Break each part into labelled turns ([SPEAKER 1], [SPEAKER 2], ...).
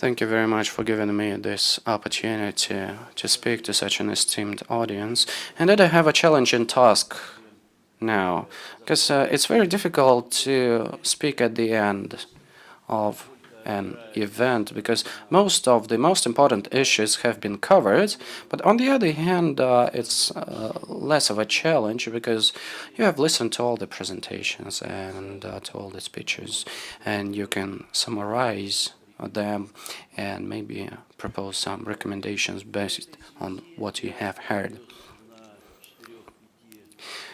[SPEAKER 1] Thank you very much for giving me this opportunity to speak to such an esteemed audience. And that I have a challenging task now, because it's very difficult to speak at the end of an event, because most of the most important issues have been covered, but on the other hand, it's less of a challenge because you have listened to all the presentations and to all the speeches, and you can summarize them and maybe propose some recommendations based on what you have heard.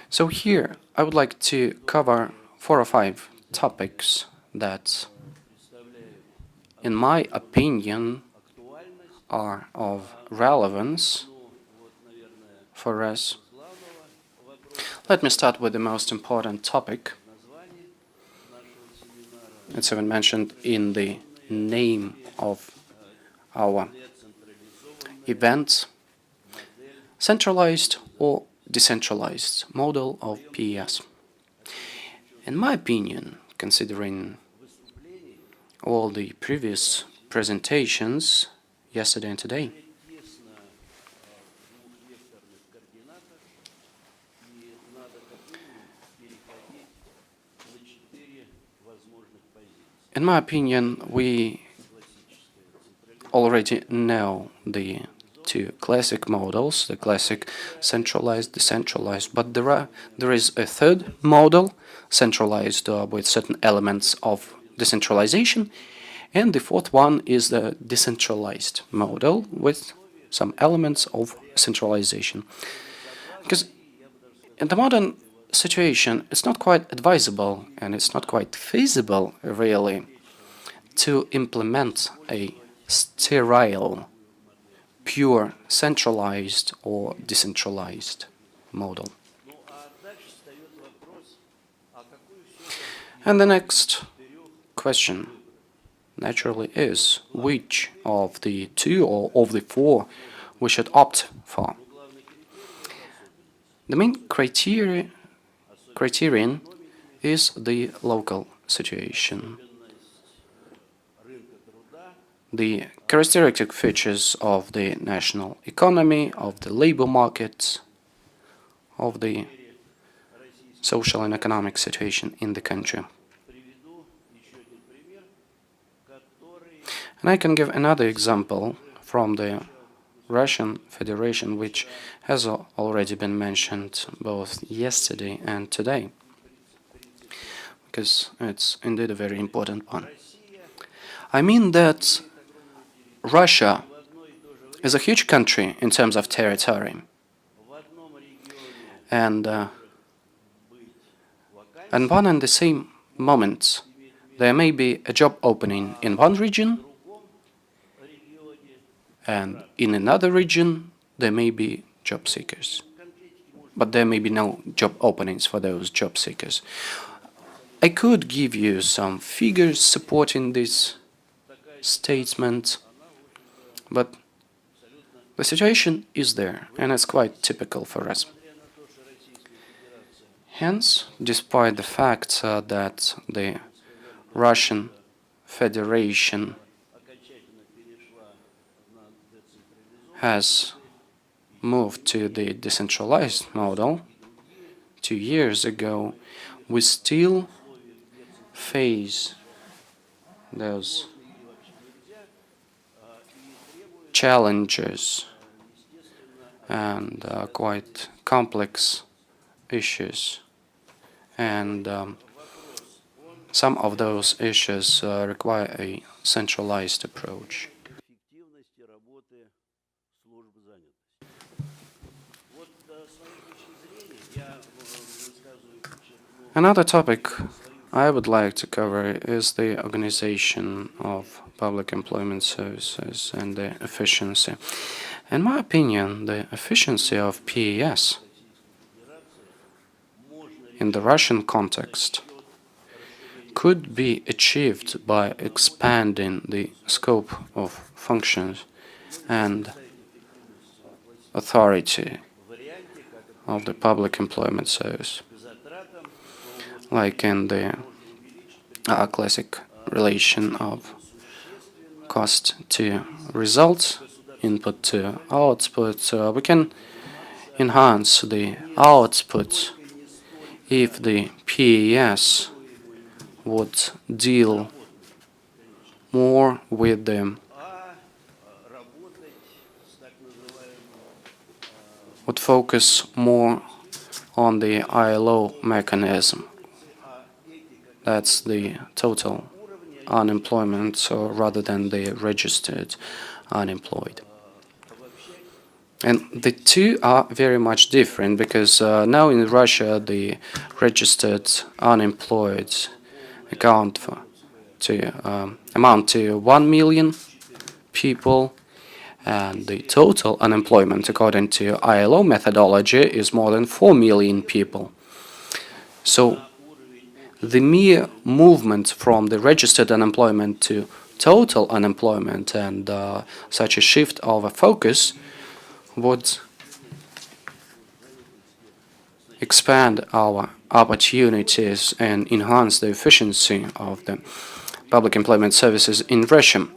[SPEAKER 1] So here I would like to cover 4 or 5 topics that, in my opinion, are of relevance for us. Let me start with the most important topic. It's even mentioned in the name of our event: centralized or decentralized model of PES. In my opinion, considering all the previous presentations yesterday and today, in my opinion, we already know the 2 classic models, the classic centralized, decentralized, but there is a 3rd model, centralized with certain elements of decentralization, and the 4th one is the decentralized model with some elements of centralization. Because in the modern situation, it's not quite advisable and it's not quite feasible, really, to implement a sterile, pure centralized or decentralized model. And the next question naturally is which of the 2 or of the 4 we should opt for. The main criterion is the local situation, the characteristic features of the national economy, of the labor market, of the social and economic situation in the country. And I can give another example from the Russian Federation, which has already been mentioned both yesterday and today, because it's indeed a very important one. I mean that Russia is a huge country in terms of territory, and one and the same moment there may be a job opening in one region, and in another region there may be job seekers, but there may be no job openings for those job seekers. I could give you some figures supporting this statement, but the situation is there, and it's quite typical for us. Hence, despite the fact that the Russian Federation has moved to the decentralized model 2 years ago, we still face those challenges and quite complex issues, and some of those issues require a centralized approach. Another topic I would like to cover is the organization of public employment services and the efficiency. In my opinion, the efficiency of PES in the Russian context could be achieved by expanding the scope of functions and authority of the public employment service, like in the classic relation of cost to results, input to output, we can enhance the output if the PAS would deal more with the would focus more on the ILO mechanism. That's the total unemployment rather than the registered unemployed. And the two are very much different because now in Russia the registered unemployed amount to 1 million people, and the total unemployment according to ILO methodology is more than 4 million people. So the mere movement from the registered unemployment to total unemployment and such a shift of a focus would expand our opportunities and enhance the efficiency of the public employment services in Russia.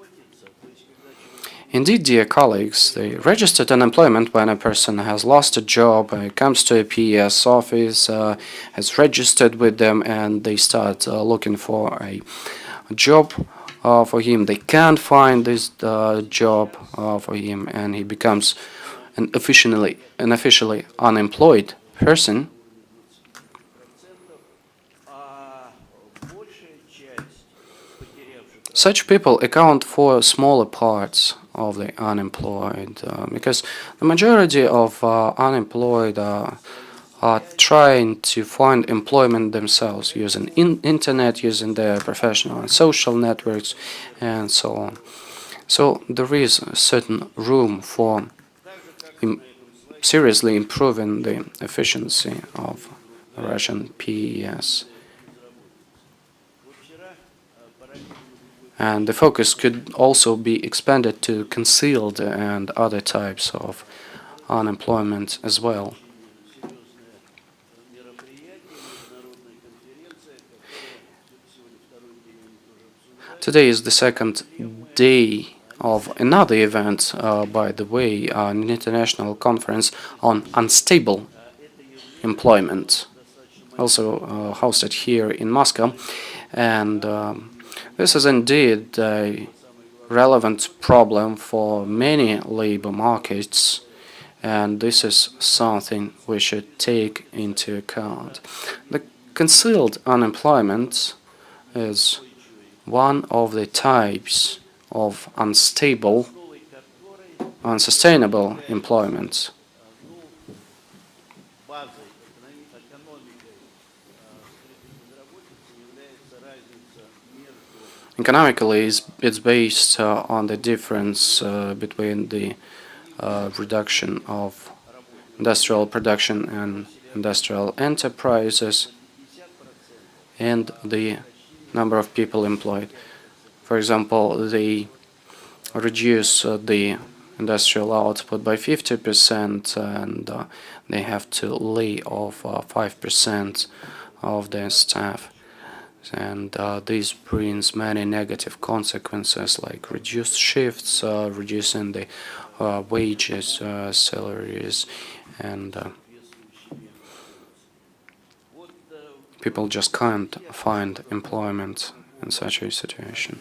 [SPEAKER 1] Indeed, dear colleagues, the registered unemployment, when a person has lost a job, comes to a PES office, has registered with them, and they start looking for a job for him. They can't find this job for him, and he becomes an officially unemployed person. Such people account for smaller parts of the unemployed because the majority of unemployed are trying to find employment themselves using internet, using their professional and social networks, and so on. So there is a certain room for seriously improving the efficiency of Russian PES. And the focus could also be expanded to concealed and other types of unemployment as well. Today is the second day of another event, by the way, an international conference on unstable employment, also hosted here in Moscow. And this is indeed a relevant problem for many labor markets, and this is something we should take into account. The concealed unemployment is one of the types of unstable, unsustainable employment. Economically, it's based on the difference between the reduction of industrial production and industrial enterprises and the number of people employed. For example, they reduce the industrial output by 50% and they have to lay off 5% of their staff. And this brings many negative consequences like reduced shifts, reducing the wages, salaries, and people just can't find employment in such a situation.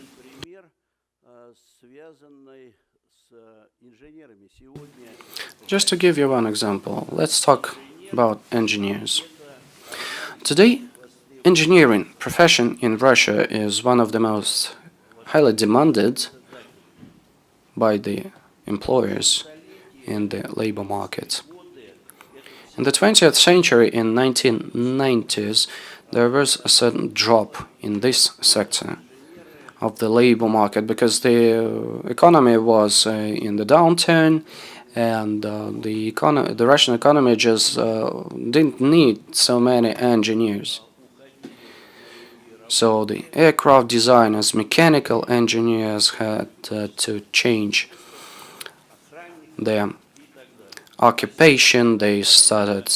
[SPEAKER 1] Just to give you one example, let's talk about engineers. Today, engineering profession in Russia is one of the most highly demanded by the employers in the labor market. In the 20th century, in 1990s, there was a certain drop in this sector of the labor market because the economy was in the downturn, and the Russian economy just didn't need so many engineers. So the aircraft designers, mechanical engineers had to change their occupation. They started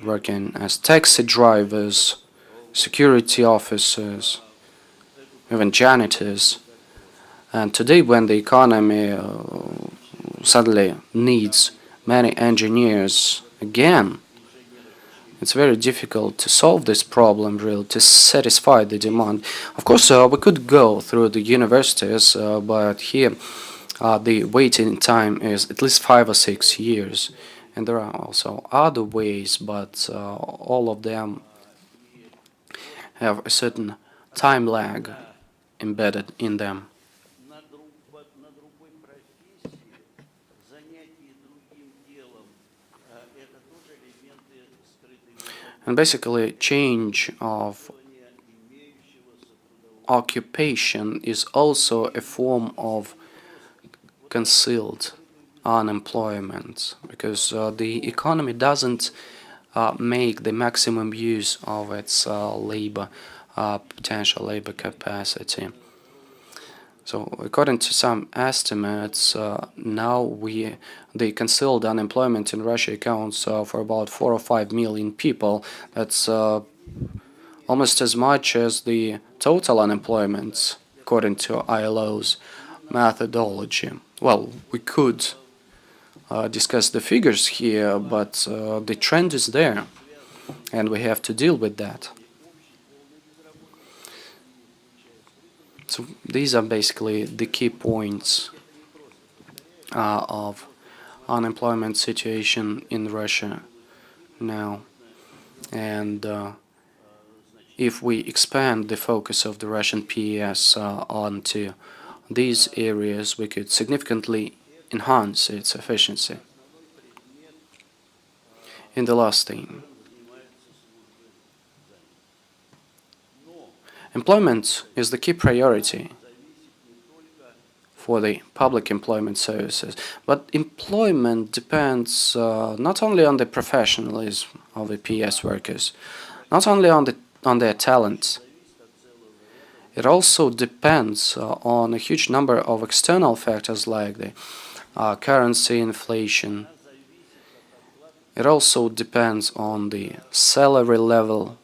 [SPEAKER 1] working as taxi drivers, security officers, even janitors. And today, when the economy suddenly needs many engineers again, it's very difficult to solve this problem, really, to satisfy the demand. Of course, we could go through the universities, but here the waiting time is at least 5 or 6 years. And there are also other ways, but all of them have a certain time lag embedded in them. And basically, change of occupation is also a form of concealed unemployment, because the economy doesn't make the maximum use of its potential labor capacity. So, according to some estimates, now the concealed unemployment in Russia accounts for about 4 or 5 million people. That's almost as much as the total unemployment, according to ILO's methodology. Well, we could discuss the figures here, but the trend is there, and we have to deal with that. So these are basically the key points of unemployment situation in Russia now. And if we expand the focus of the Russian PES onto these areas, we could significantly enhance its efficiency. In the last thing, employment is the key priority for the public employment services, but employment depends not only on the professionalism of the PS workers, not only on their talents. It also depends on a huge number of external factors like the currency, inflation. It also depends on the salary level.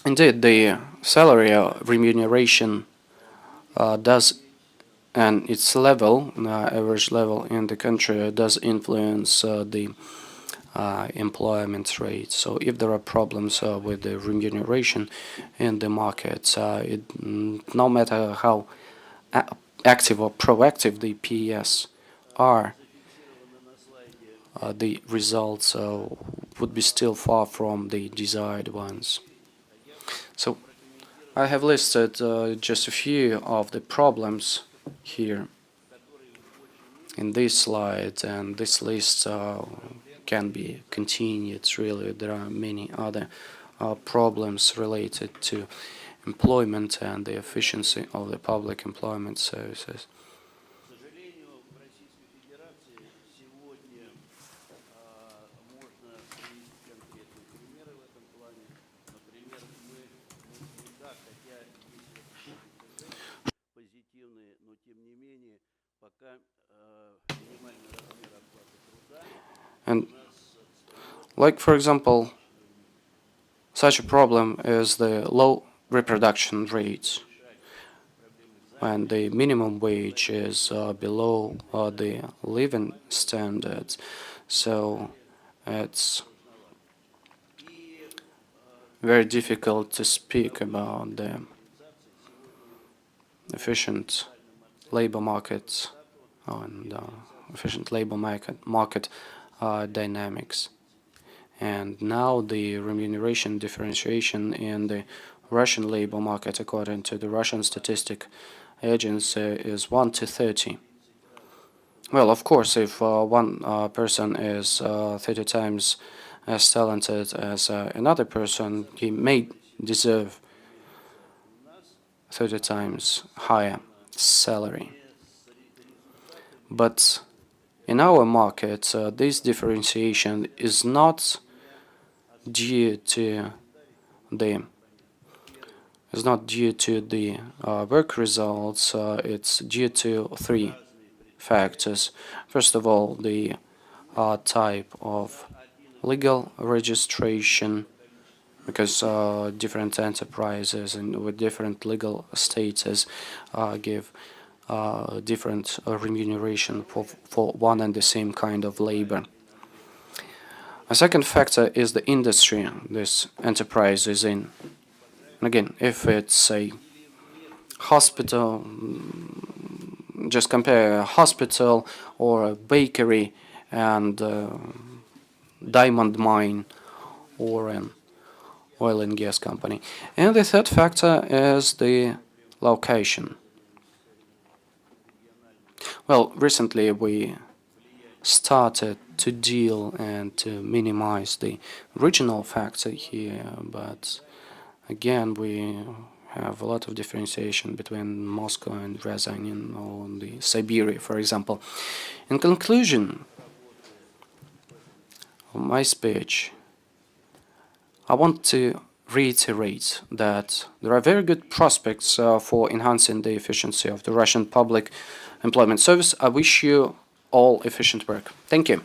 [SPEAKER 1] Indeed, the salary remuneration does, and its level, average level in the country, does influence the employment rate. So if there are problems with the remuneration in the market, no matter how active or proactive the PES are, the results would be still far from the desired ones. So I have listed just a few of the problems here in this slide, and this list can be continued. Really, there are many other problems related to employment and the efficiency of the public employment services. And like, for example, such a problem is the low reproduction rates, and the minimum wage is below the living standards. So it's very difficult to speak about the efficient labor markets and efficient labor market dynamics. And now the remuneration differentiation in the Russian labor market, according to the Russian Statistic Agency, is 1 to 30. Well, of course, if one person is 30 times as talented as another person, he may deserve 30 times higher salary. But in our market, this differentiation is not due to the is not due to the work results, it's due to three factors. First of all, the type of legal registration, because different enterprises and with different legal status give different remuneration for one and the same kind of labor. A second factor is the industry this enterprise is in. Again, if it's a hospital, just compare a hospital or a bakery and diamond mine or an oil and gas company. And the third factor is the location. Well, recently we started to deal and to minimize the regional factor here, but again we have a lot of differentiation between Moscow and Ryazan or the Siberia, for example. In conclusion of my speech, I want to reiterate that there are very good prospects for enhancing the efficiency of the Russian public employment service. I wish you all efficient work. Thank you.